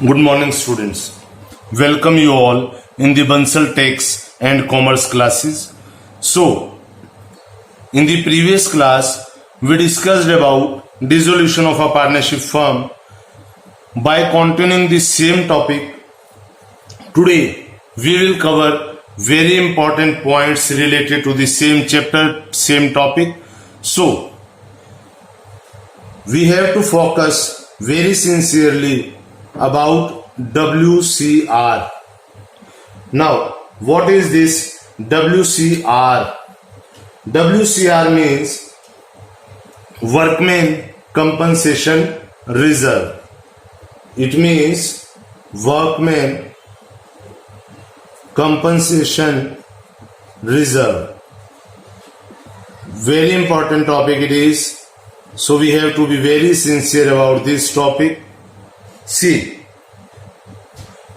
Good morning, students. Welcome you all in the Bansal Tax and Commerce classes. So, in the previous class, we discussed about dissolution of a partnership firm. By continuing the same topic, today we will cover very important points related to the same chapter, same topic. So, we have to focus very sincerely about WCR. Now, what is this WCR? WCR means Workmen Compensation Reserve. It means Workmen Compensation Reserve. Very important topic it is. So we have to be very sincere about this topic. See,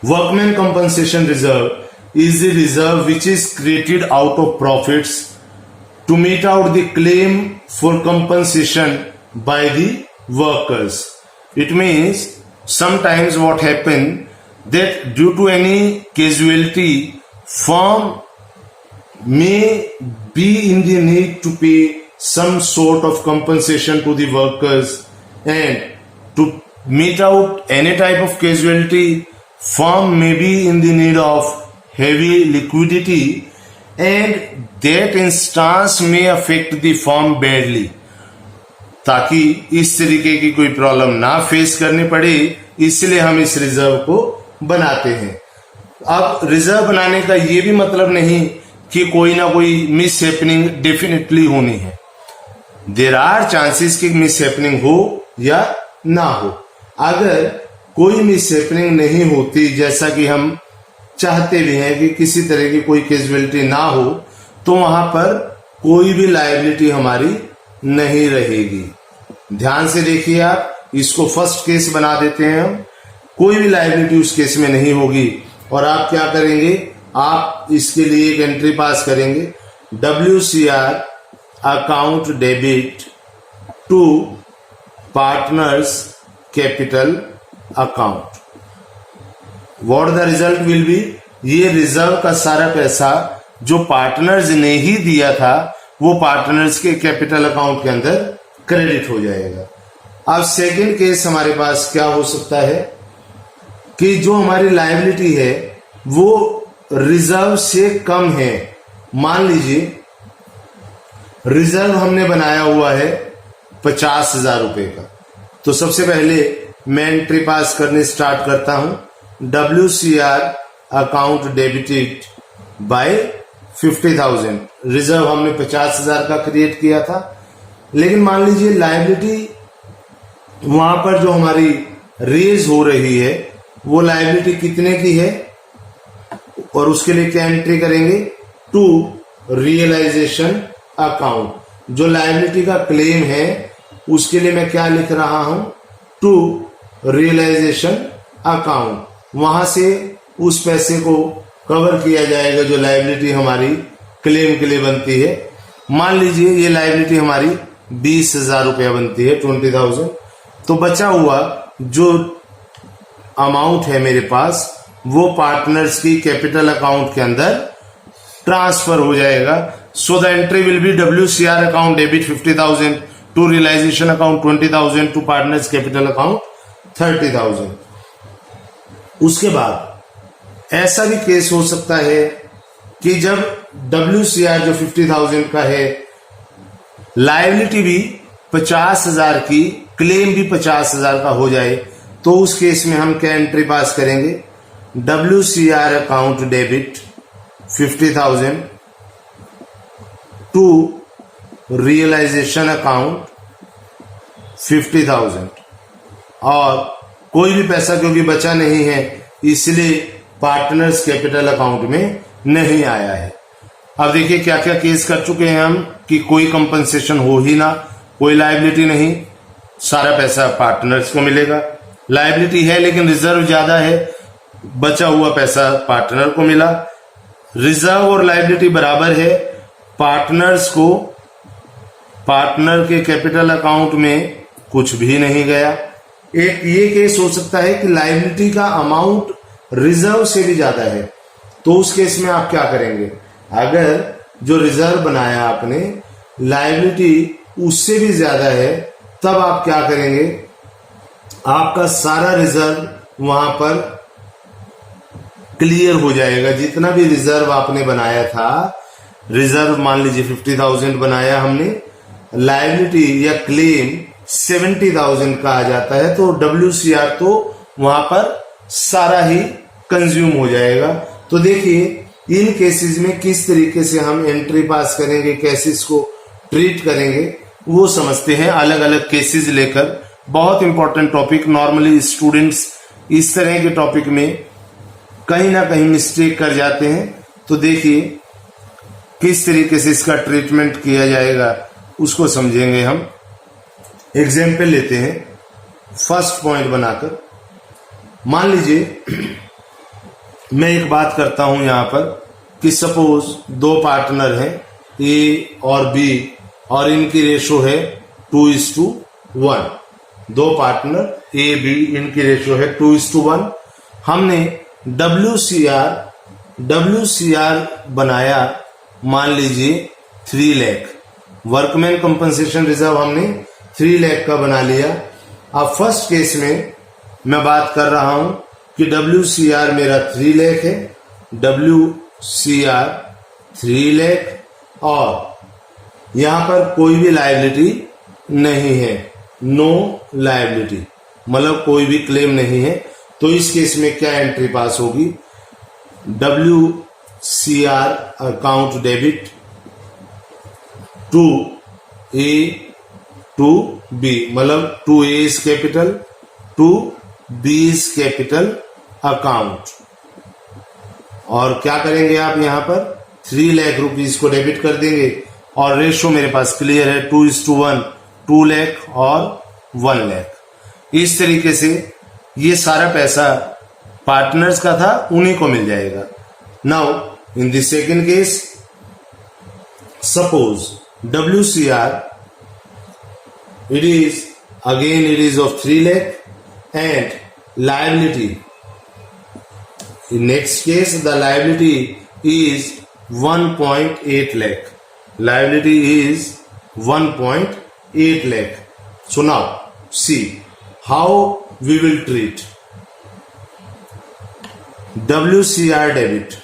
Workmen Compensation Reserve is the reserve which is created out of profits to meet out the claim for compensation by the workers. It means sometimes what happen that due to any casualty, firm may be in the need to pay some sort of compensation to the workers, and to meet out any type of casualty, firm may be in the need of heavy liquidity, and that instance may affect the firm badly. ताकि इस तरीके की कोई problem ना face करनी पड़े, इसलिए हम इस रिजर्व को बनाते हैं. अब रिजर्व बनाने का ये भी मतलब नहीं कि कोई ना कोई मिस हैपनिंग डेफिनेटली होनी है. देयर आर चांसेस कि मिस हैपनिंग हो या ना हो. अगर कोई मिस हैपनिंग नहीं होती, जैसा कि हम चाहते भी हैं कि किसी तरह की कोई कैजुअलिटी ना हो, तो वहां पर कोई भी लायबिलिटी हमारी नहीं रहेगी. ध्यान से देखिए, आप इसको फर्स्ट केस बना देते हैं हम. कोई भी लायबिलिटी उस केस में नहीं होगी. और आप क्या करेंगे, आप इसके लिए एक एंट्री पास करेंगे, WCR account debit to partners capital account. What the result will be, ये रिजर्व का सारा पैसा जो पार्टनर्स ने ही दिया था वो पार्टनर्स के कैपिटल अकाउंट के अंदर क्रेडिट हो जाएगा. अब सेकेंड केस हमारे पास क्या हो सकता है कि जो हमारी लायबिलिटी है वो रिजर्व से कम है. मान लीजिए रिजर्व हमने बनाया हुआ है 50,000 रुपए का. तो सबसे पहले मैं एंट्री पास करने स्टार्ट करता हूं, WCR account debited bye 50,000. Reserve हमने 50,000 का क्रिएट किया था, लेकिन मान लीजिए लायबिलिटी वहां पर जो हमारी रेज हो रही है वो लायबिलिटी कितने की है, और उसके लिए क्या एंट्री करेंगे, टू रियलाइजेशन अकाउंट. जो लायबिलिटी का क्लेम है उसके लिए मैं क्या लिख रहा हूं, टू रियलाइजेशन अकाउंट. वहां से उस पैसे को कवर किया जाएगा जो लायबिलिटी हमारी क्लेम के लिए बनती है. मान लीजिए ये लायबिलिटी हमारी 20,000 रुपया बनती है, 20,000. तो बचा हुआ जो अमाउंट है मेरे पास वो पार्टनर्स की कैपिटल अकाउंट के अंदर ट्रांसफर हो जाएगा. So the entry will be WCR account debit 50,000 to realisation account 20,000 to partners capital account 30,000. उसके बाद ऐसा भी केस हो सकता है कि जब WCR जो 50,000 का है, लायबिलिटी भी 50,000 की, क्लेम भी 50,000 का हो जाए, तो उस केस में हम क्या एंट्री पास करेंगे, WCR account debit 50,000 to realisation account 50,000. और कोई भी पैसा क्योंकि बचा नहीं है इसलिए पार्टनर्स कैपिटल अकाउंट में नहीं आया है. अब देखिए क्या क्या केस कर चुके हैं हम कि कोई कंपनसेशन हो ही ना, कोई लायबिलिटी नहीं, सारा पैसा पार्टनर्स को मिलेगा. लायबिलिटी है लेकिन रिजर्व ज्यादा है, बचा हुआ पैसा पार्टनर को मिला. रिजर्व और लायबिलिटी बराबर है, पार्टनर्स को पार्टनर के कैपिटल अकाउंट में कुछ भी नहीं गया, एक ये केस हो सकता है कि लायबिलिटी का अमाउंट रिजर्व से भी ज्यादा है, तो उस केस में आप क्या करेंगे? अगर जो रिजर्व बनाया आपने लायबिलिटी उससे भी ज्यादा है, तब आप क्या करेंगे? आपका सारा रिजर्व वहां पर क्लियर हो जाएगा। जितना भी रिजर्व आपने बनाया था, रिजर्व मान लीजिए 50,000 बनाया हमने, लायबिलिटी या क्लेम 70,000 का आ जाता है, तो WCR तो वहां पर सारा ही कंज्यूम हो जाएगा। तो देखिए इन केसेस में किस तरीके से हम एंट्री पास करेंगे, कैसे इसको ट्रीट करेंगे, वो समझते हैं अलग अलग केसेस लेकर। बहुत इंपॉर्टेंट टॉपिक, नॉर्मली स्टूडेंट्स इस तरह के टॉपिक में कहीं ना कहीं मिस्टेक कर जाते हैं। तो देखिए किस तरीके से इसका ट्रीटमेंट किया जाएगा उसको समझेंगे हम। एग्जाम्पल लेते हैं फर्स्ट पॉइंट बनाकर। मान लीजिए मैं एक बात करता हूं यहां पर कि सपोज दो पार्टनर हैं ए और बी और इनकी रेशो है 2:1। दो पार्टनर ए बी, इनकी रेशो है 2:1। हमने WCR बनाया मान लीजिए 3 लाख। वर्कमैन कंपनसेशन रिजर्व हमने 3 लाख का बना लिया। अब फर्स्ट केस में मैं बात कर रहा हूं कि WCR मेरा 3 लाख है, WCR 3 लाख, और यहां पर कोई भी लायबिलिटी नहीं है, नो लायबिलिटी, मतलब कोई भी क्लेम नहीं है। तो इस केस में क्या एंट्री पास होगी? WCR account debit to A to B, मतलब 2A is capital to B is capital account. और क्या करेंगे आप यहां पर 3 लाख रुपीज को डेबिट कर देंगे, और रेशो मेरे पास क्लियर है 2:1, 2 लाख और 1 लाख। इस तरीके से ये सारा पैसा पार्टनर्स का था, उन्हीं को मिल जाएगा। Now in the second case, suppose WCR it is of 3 lakh and liability, in next case the liability is 1.8 lakh. Liability is 1.8 lakh. So now see how we will treat WCR debit,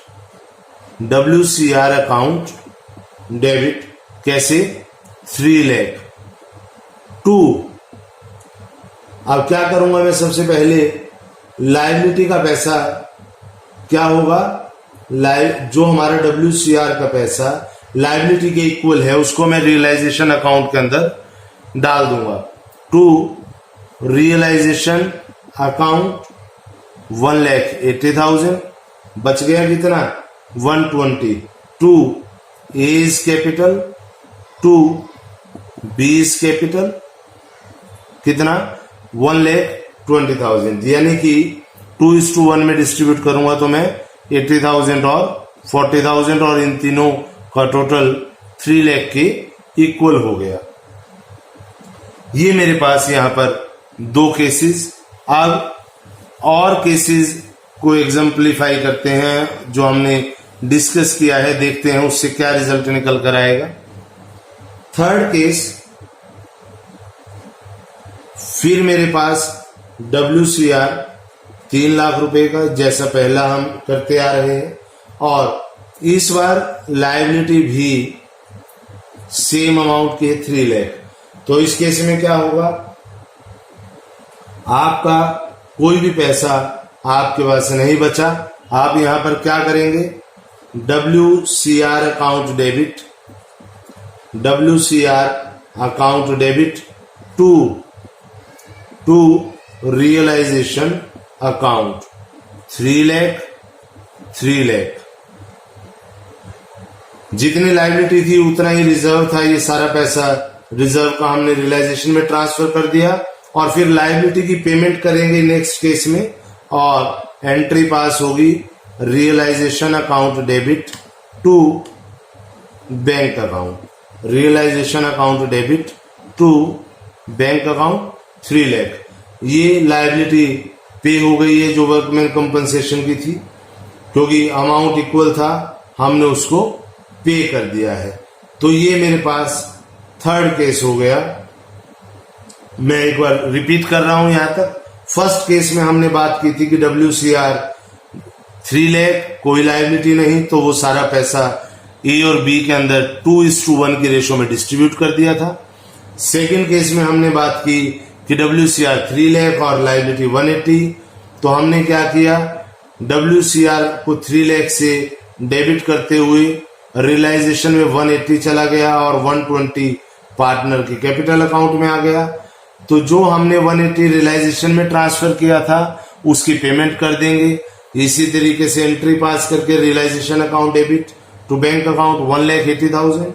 WCR account debit कैसे? 3 lakh to. अब क्या करूंगा मैं? सबसे पहले liability का पैसा क्या होगा? जो हमारा WCR का पैसा लायबिलिटी के इक्वल है, उसको मैं रियलाइजेशन अकाउंट के अंदर डाल दूंगा। टू रियलाइजेशन अकाउंट 1,80,000, बच गया कितना? 120। To A is capital to B is capital, कितना? 1,20,000, यानी कि 2:1 में डिस्ट्रीब्यूट करूंगा तो मैं 80,000 और 40,000, और इन तीनों का टोटल 3 लाख के इक्वल हो गया। ये मेरे पास यहां पर 2 केसेस। अब और केसेस को एग्जाम्पलीफाई करते हैं जो हमने डिस्कस किया है, देखते हैं उससे क्या रिजल्ट निकल कर आएगा। थर्ड केस, फिर मेरे पास WCR 3 लाख रुपए का, जैसा पहला हम करते आ रहे हैं, और इस बार लायबिलिटी भी सेम अमाउंट के 3 लाख। तो इस केस में क्या होगा? आपका कोई भी पैसा आपके पास नहीं बचा। आप यहां पर क्या करेंगे? WCR account debit, WCR account debit to realisation account 3 lakh 3 lakh. जितनी लायबिलिटी थी उतना ही रिजर्व था। ये सारा पैसा रिजर्व का हमने रियलाइजेशन में ट्रांसफर कर दिया, और फिर लायबिलिटी की पेमेंट करेंगे नेक्स्ट केस में, और एंट्री पास होगी realisation account debit to bank account, realisation account debit to bank account 3 lakh. ये लायबिलिटी पे हो गई है जो वर्कमैन कंपनसेशन की थी, क्योंकि अमाउंट इक्वल था, हमने उसको पे कर दिया है। तो ये मेरे पास थर्ड केस हो गया। मैं एक बार रिपीट कर रहा हूं यहां तक। फर्स्ट केस में हमने बात की थी कि WCR 3 लाख, कोई लायबिलिटी नहीं, तो वो सारा पैसा ए और बी के अंदर 2:1 की रेशो में डिस्ट्रीब्यूट कर दिया था। सेकेंड केस में हमने बात की कि WCR 3 लाख और लायबिलिटी 180, तो हमने क्या किया, WCR को 3 लाख से डेबिट करते हुए रियलाइजेशन में 180 चला गया और 120 पार्टनर के कैपिटल अकाउंट में आ गया। तो जो हमने 180 रियलाइजेशन में ट्रांसफर किया था उसकी पेमेंट कर देंगे। इसी तरीके से एंट्री पास करके realisation account debit to bank account 1,80,000।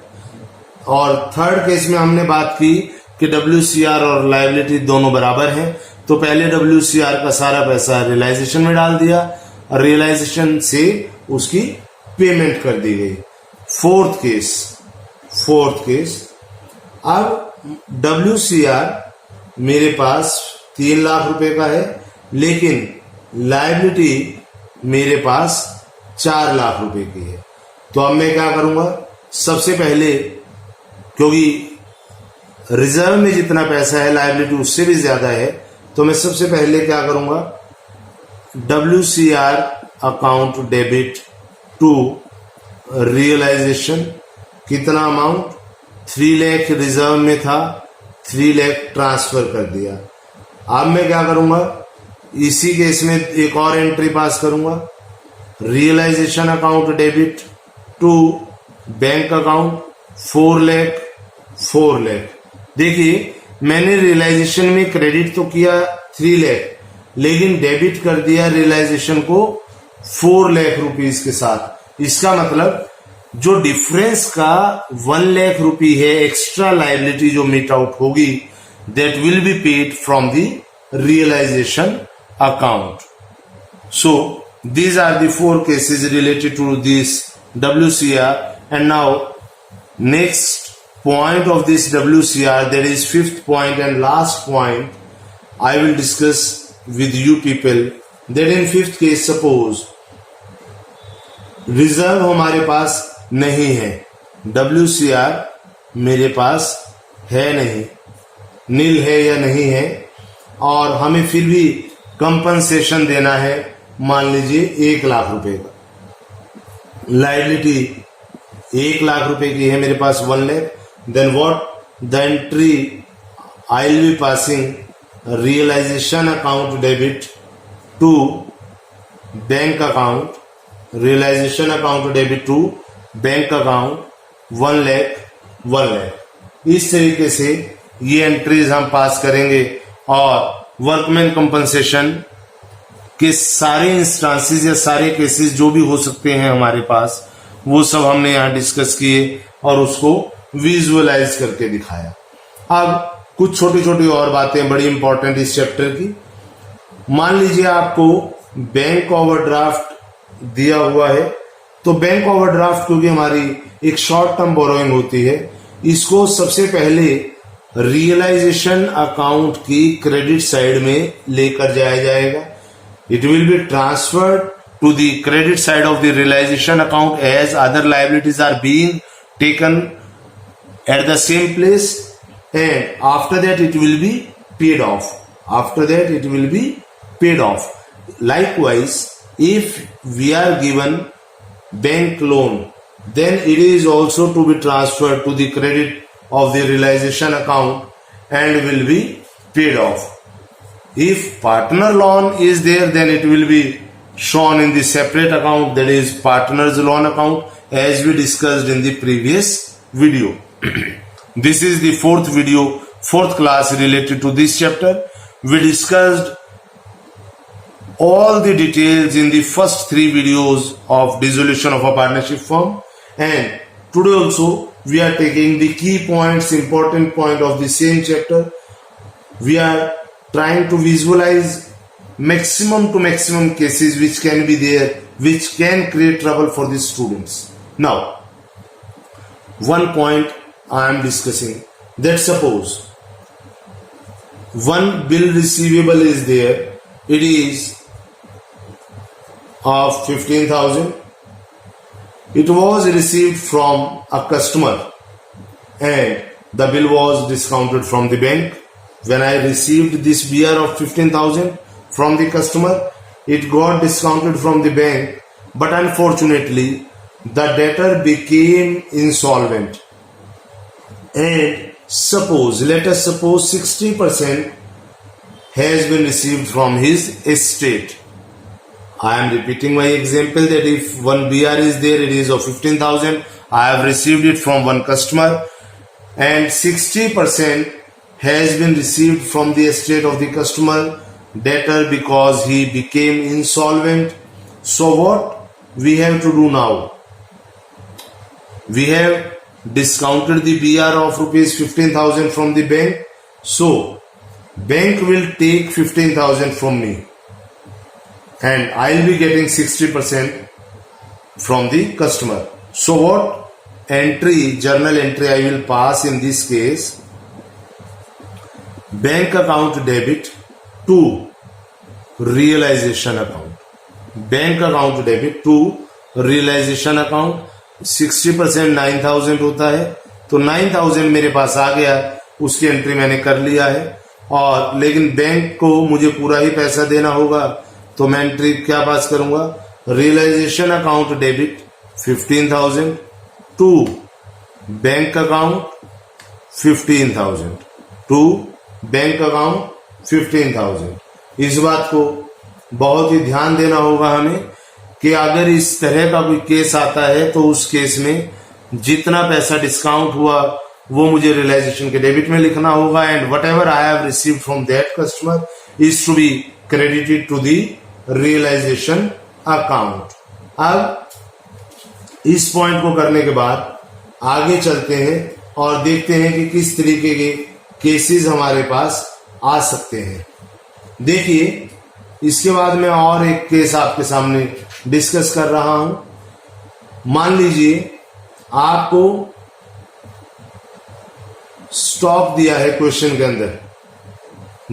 और थर्ड केस में हमने बात की कि WCR और लायबिलिटी दोनों बराबर हैं, तो पहले WCR का सारा पैसा रियलाइजेशन में डाल दिया और रियलाइजेशन से उसकी पेमेंट कर दी गई। फोर्थ केस, अब WCR मेरे पास 3 लाख रुपए का है, लेकिन लायबिलिटी मेरे पास 4 लाख रुपए की है। तो अब मैं क्या करूंगा, सबसे पहले, क्योंकि रिजर्व में जितना पैसा है लायबिलिटी उससे भी ज्यादा है, तो मैं सबसे पहले क्या करूंगा, WCR account debit to realisation, कितना अमाउंट, 3 लाख रिजर्व में था, 3 लाख ट्रांसफर कर दिया। अब मैं क्या करूंगा, इसी केस में एक और एंट्री पास करूंगा, realisation account debit to bank account 4 lakh. देखिए, मैंने रियलाइजेशन में क्रेडिट तो किया 3 लाख, लेकिन डेबिट कर दिया रियलाइजेशन को 4 लाख रुपीस के साथ। इसका मतलब जो डिफरेंस का 1 लाख रुपी है एक्स्ट्रा लायबिलिटी जो मीट आउट होगी, that will be paid from the realisation account. So these are the 4 cases related to this WCR. And now next point of this WCR, that is 5th point and last point I will discuss with you people, that in 5th case suppose reserve हमारे पास नहीं है, WCR मेरे पास है नहीं, नील है या नहीं है, और हमें फिर भी कंपनसेशन देना है, मान लीजिए 1 लाख रुपए का, लायबिलिटी 1 लाख रुपए की है मेरे पास 1 lakh, then what the entry I will be passing, realisation account debit to bank account, realisation account debit to bank account 1 lakh. इस तरीके से ये एंट्रीज हम पास करेंगे और वर्कमैन कंपनसेशन के सारे इंस्टांसेस या सारे केसेस जो भी हो सकते हैं हमारे पास, वो सब हमने यहाँ डिस्कस किए और उसको विजुअलाइज करके दिखाया। अब कुछ छोटी छोटी और बातें बड़ी इंपॉर्टेंट इस चैप्टर की। मान लीजिए आपको बैंक ओवरड्राफ्ट दिया हुआ है, तो बैंक ओवरड्राफ्ट क्योंकि हमारी एक शॉर्ट टर्म बोरोइंग होती है, इसको सबसे पहले रियलाइजेशन अकाउंट की क्रेडिट साइड में लेकर जाया जाएगा। It will be transferred to the credit side of the realisation account as other liabilities are being taken at the same place, and after that it will be paid off. After that it will be paid off. Likewise, if we are given bank loan, then it is also to be transferred to the credit of the realization account and will be paid off. If partner loan is there, then it will be shown in the separate account, that is partner's loan account, as we discussed in the previous video. This is the fourth class related to this chapter. We discussed all the details in the first 3 videos of dissolution of a partnership firm, and today also we are taking the key points, important point of the same chapter. We are trying to visualize maximum to maximum cases which can be there, which can create trouble for the students. Now, one point I am discussing, that suppose one bill receivable is there, it is of 15,000. It was received from a customer and the bill was discounted from the bank. When I received this BR of 15,000 from the customer, it got discounted from the bank, but unfortunately the debtor became insolvent. And let us suppose 60% has been received from his estate. I am repeating my example that if one BR is there, it is of 15,000. I have received it from one customer and 60% has been received from the estate of the customer debtor because he became insolvent. So what we have to do now? We have discounted the BR of rupees 15,000 from the bank. So bank will take 15,000 from me and I'll be getting 60% from the customer. So what journal entry I will pass in this case? Bank account debit to realization account. Bank account debit to realization account. 60% 9,000 होता है, तो 9,000 मेरे पास आ गया, उसकी entry मैंने कर लिया है। और लेकिन बैंक को मुझे पूरा ही पैसा देना होगा, तो मैं एंट्री क्या पास करूंगा? Realisation account debit 15,000 to bank account 15,000 to bank account 15,000। इस बात को बहुत ही ध्यान देना होगा हमें कि अगर इस तरह का कोई केस आता है तो उस केस में जितना पैसा डिस्काउंट हुआ वो मुझे रियलाइजेशन के डेबिट में लिखना होगा and whatever I have received from that customer is to be credited to the realisation account. अब इस पॉइंट को करने के बाद आगे चलते हैं और देखते हैं कि किस तरीके के केसेस हमारे पास आ सकते हैं। देखिए, इसके बाद मैं और एक केस आपके सामने डिस्कस कर रहा हूं। मान लीजिए आपको स्टॉक दिया है क्वेश्चन के अंदर।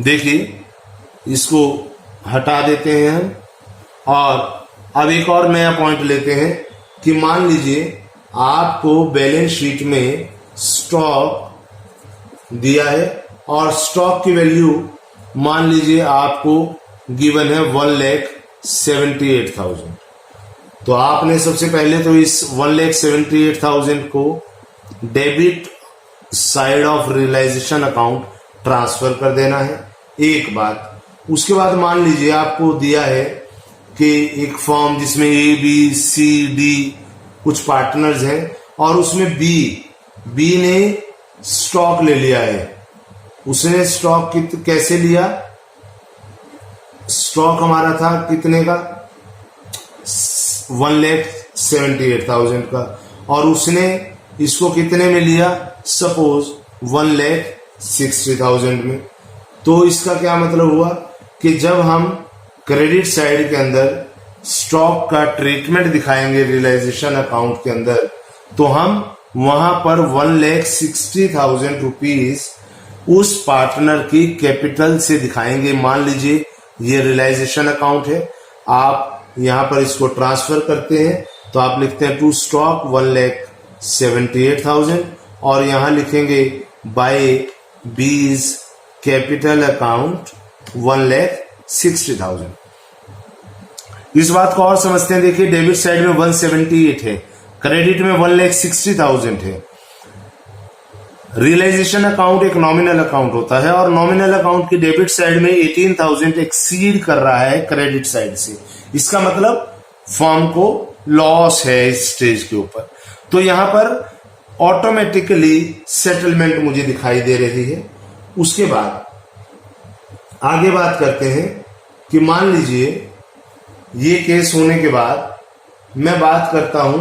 देखिए, इसको हटा देते हैं हम और अब एक और नया पॉइंट लेते हैं कि मान लीजिए आपको बैलेंस शीट में स्टॉक दिया है और स्टॉक की वैल्यू मान लीजिए आपको गिवन है 1,78,000। तो आपने सबसे पहले तो इस 1,78,000 को debit side of realisation account transfer कर देना है, एक बात। उसके बाद मान लीजिए आपको दिया है कि एक फॉर्म जिसमें ए बी सी डी कुछ पार्टनर्स हैं और उसमें बी ने स्टॉक ले लिया है। उसने स्टॉक कैसे लिया? स्टॉक हमारा था कितने का? 1,78,000 का, और उसने इसको कितने में लिया? सपोज 1,60,000 में। तो इसका क्या मतलब हुआ कि जब हम क्रेडिट साइड के अंदर स्टॉक का ट्रीटमेंट दिखाएंगे रियलाइजेशन अकाउंट के अंदर, तो हम वहां पर 1,60,000 रुपीज उस पार्टनर की कैपिटल से दिखाएंगे। मान लीजिए ये रियलाइजेशन अकाउंट है, आप यहां पर इसको ट्रांसफर करते हैं तो आप लिखते हैं टू स्टॉक 1,78,000 और यहां लिखेंगे बाय बीज कैपिटल अकाउंट 1,60,000। इस बात को और समझते हैं। देखिए, डेबिट साइड में 178 है, क्रेडिट में 1,60,000 है। रियलाइजेशन अकाउंट एक नॉमिनल अकाउंट होता है और नॉमिनल अकाउंट की डेबिट साइड में 18,000 एक्सीड कर रहा है क्रेडिट साइड से। इसका मतलब फर्म को लॉस है इस स्टेज के ऊपर। तो यहां पर ऑटोमेटिकली सेटलमेंट मुझे दिखाई दे रही है। उसके बाद आगे बात करते हैं कि मान लीजिए ये केस होने के बाद मैं बात करता हूं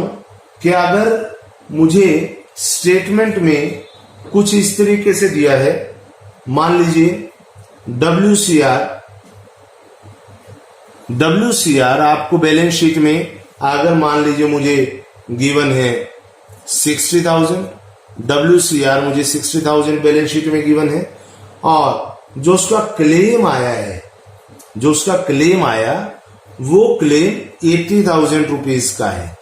कि अगर मुझे स्टेटमेंट में कुछ इस तरीके से दिया है, मान लीजिए WCR आपको बैलेंस शीट में अगर मान लीजिए मुझे गिवन है 60,000, WCR मुझे 60,000 बैलेंस शीट में गिवन है और जो उसका क्लेम आया है, जो उसका क्लेम आया वो क्लेम 80,000 रुपीज का है।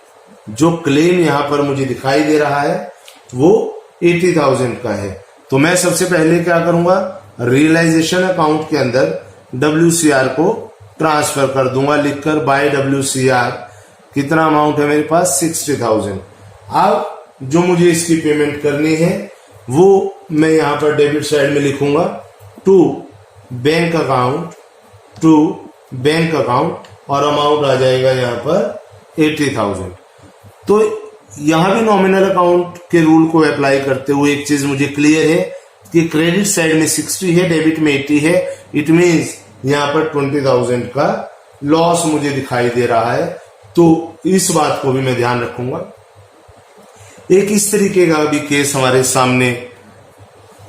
जो क्लेम यहां पर मुझे दिखाई दे रहा है वो 80,000 का है। तो मैं सबसे पहले क्या करूंगा, रियलाइजेशन अकाउंट के अंदर WCR को ट्रांसफर कर दूंगा लिखकर बाय WCR। कितना अमाउंट है मेरे पास, 60,000। अब जो मुझे इसकी पेमेंट करनी है वो मैं यहां पर डेबिट साइड में लिखूंगा to bank account, to bank account, और अमाउंट आ जाएगा यहां पर 80,000। तो यहां भी नॉमिनल अकाउंट के रूल को अप्लाई करते हुए एक चीज मुझे क्लियर है कि क्रेडिट साइड में 60 है, डेबिट में 80 है। इट मीन्स यहां पर 20,000 का लॉस मुझे दिखाई दे रहा है। तो इस बात को भी मैं ध्यान रखूंगा। एक इस तरीके का भी केस हमारे सामने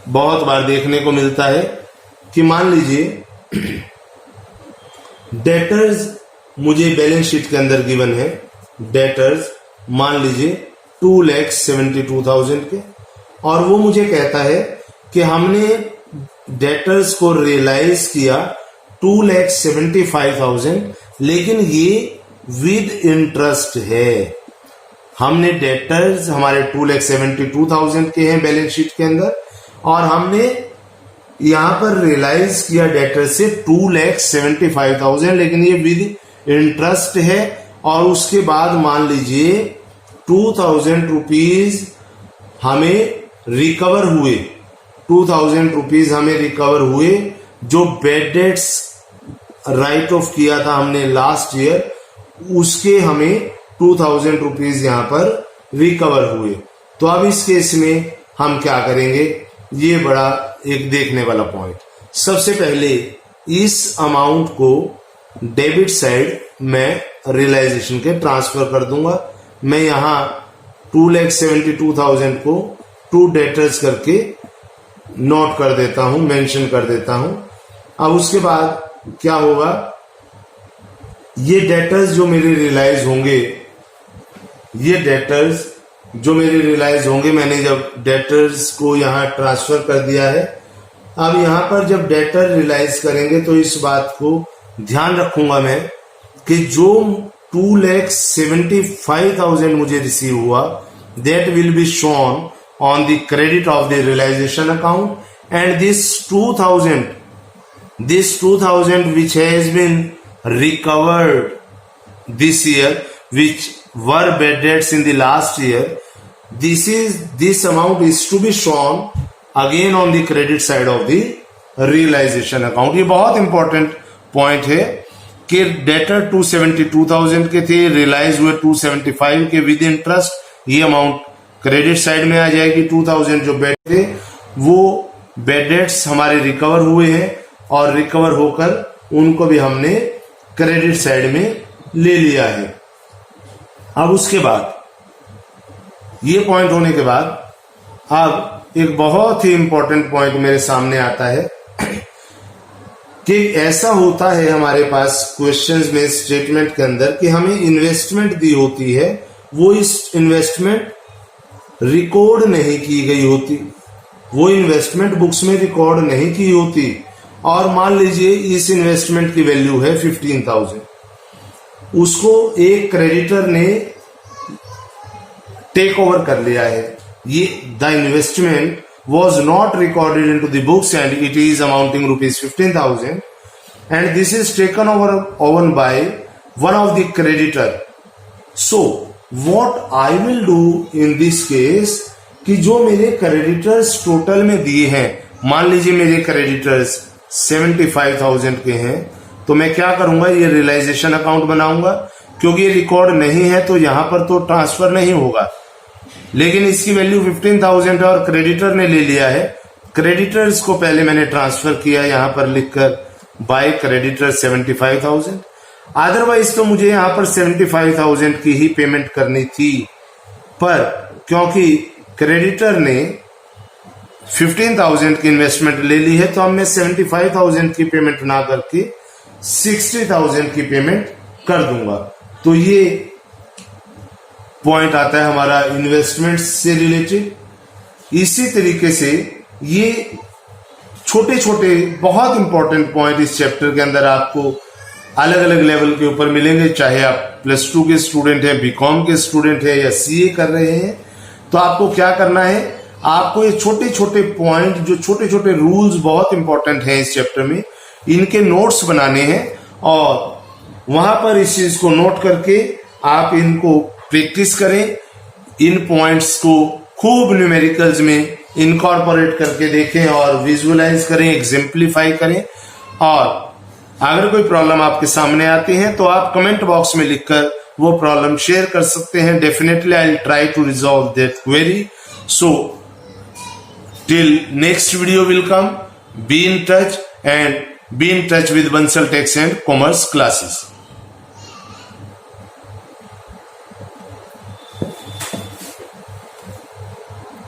बहुत बार देखने को मिलता है कि मान लीजिए डेटर्स मुझे बैलेंस शीट के अंदर गिवन है, डेटर्स मान लीजिए 2,72,000 के, और वो मुझे कहता है कि हमने डेटर्स को रियलाइज किया 2,75,000, लेकिन ये विद इंटरेस्ट है। हमने डेटर्स हमारे 2,72,000 के हैं बैलेंस शीट के अंदर, और हमने यहां पर रियलाइज किया डेटर से 2,75,000, लेकिन ये विद इंटरेस्ट है। और उसके बाद मान लीजिए 2,000 रुपीज हमें रिकवर हुए, 2,000 रुपीज हमें रिकवर हुए जो बेड डेट्स राइट ऑफ किया था हमने लास्ट ईयर, उसके हमें 2,000 रुपीज यहां पर रिकवर हुए। तो अब इस केस में हम क्या करेंगे, ये बड़ा एक देखने वाला पॉइंट। सबसे पहले इस अमाउंट को डेबिट साइड में रियलाइजेशन के ट्रांसफर कर दूंगा। मैं यहां 2,72,000 को टू डेटर्स करके नोट कर देता हूं, मेंशन कर देता हूं। अब उसके बाद क्या होगा, ये डेटर्स जो मेरे रियलाइज होंगे, ये डेटर्स जो मेरे रियलाइज होंगे, मैंने जब डेटर्स को यहां ट्रांसफर कर दिया है। अब यहां पर जब डेटर रियलाइज करेंगे तो इस बात को ध्यान रखूंगा मैं कि जो 2,75,000 मुझे रिसीव हुआ, that will be shown on the credit of the realisation account, and this 2,000 which has been recovered this year, which were bad debts in the last year, this amount is to be shown again on the credit side of the realization account। ये बहुत important point है कि debtor 272,000 के थे, realise हुए 275 के with interest. ये amount credit side में आ जाएगी। 2,000 जो बेड थे वो बेड डेट्स हमारे रिकवर हुए हैं, और रिकवर होकर उनको भी हमने क्रेडिट साइड में ले लिया है। अब उसके बाद ये पॉइंट होने के बाद अब एक बहुत ही इंपॉर्टेंट पॉइंट मेरे सामने आता है कि ऐसा होता है हमारे पास क्वेश्चंस में, स्टेटमेंट के अंदर, कि हमें इन्वेस्टमेंट दी होती है, वो इस इन्वेस्टमेंट रिकॉर्ड नहीं की गई होती, वो इन्वेस्टमेंट बुक्स में रिकॉर्ड नहीं की होती। और मान लीजिए इस इन्वेस्टमेंट की वैल्यू है 15,000, उसको एक क्रेडिटर ने टेक ओवर कर लिया है। ये the investment was not recorded into the books and it is amounting rupees 15,000, and this is taken over by one of the creditor. So what I will do in this case कि जो मेरे creditors total में दिए हैं, मान लीजिए मेरे creditors 75,000 के हैं, तो मैं क्या करूंगा, ये रियलाइजेशन अकाउंट बनाऊंगा। क्योंकि ये रिकॉर्ड नहीं है तो यहां पर तो ट्रांसफर नहीं होगा, लेकिन इसकी वैल्यू 15,000 है और क्रेडिटर ने ले लिया है। क्रेडिटर्स को पहले मैंने ट्रांसफर किया यहां पर लिखकर बाय क्रेडिटर 75,000। अदरवाइज तो मुझे यहां पर 75,000 की ही पेमेंट करनी थी, पर क्योंकि क्रेडिटर ने 15,000 की इन्वेस्टमेंट ले ली है तो अब मैं 75,000 की पेमेंट ना करके 60,000 की पेमेंट कर दूंगा। तो ये पॉइंट आता है हमारा इन्वेस्टमेंट से रिलेटेड। इसी तरीके से ये छोटे छोटे बहुत इंपॉर्टेंट पॉइंट इस चैप्टर के अंदर आपको अलग अलग लेवल के ऊपर मिलेंगे, चाहे आप +2 के स्टूडेंट हैं, बीकॉम के स्टूडेंट हैं या सीए कर रहे हैं। तो आपको क्या करना है, आपको ये छोटे छोटे पॉइंट, जो छोटे छोटे रूल्स बहुत इंपॉर्टेंट हैं इस चैप्टर में, इनके नोट्स बनाने हैं और वहां पर इस चीज को नोट करके आप इनको प्रैक्टिस करें। इन पॉइंट्स को खूब न्यूमेरिकल्स में इनकॉर्पोरेट करके देखें और विजुअलाइज करें, एग्जेम्पलीफाई करें। और अगर कोई प्रॉब्लम आपके सामने आती है तो आप कमेंट बॉक्स में लिखकर वो प्रॉब्लम शेयर कर सकते हैं। Definitely I will try to resolve that query. So till next video will come, be in touch and be in touch with Bansal Techs and Commerce classes.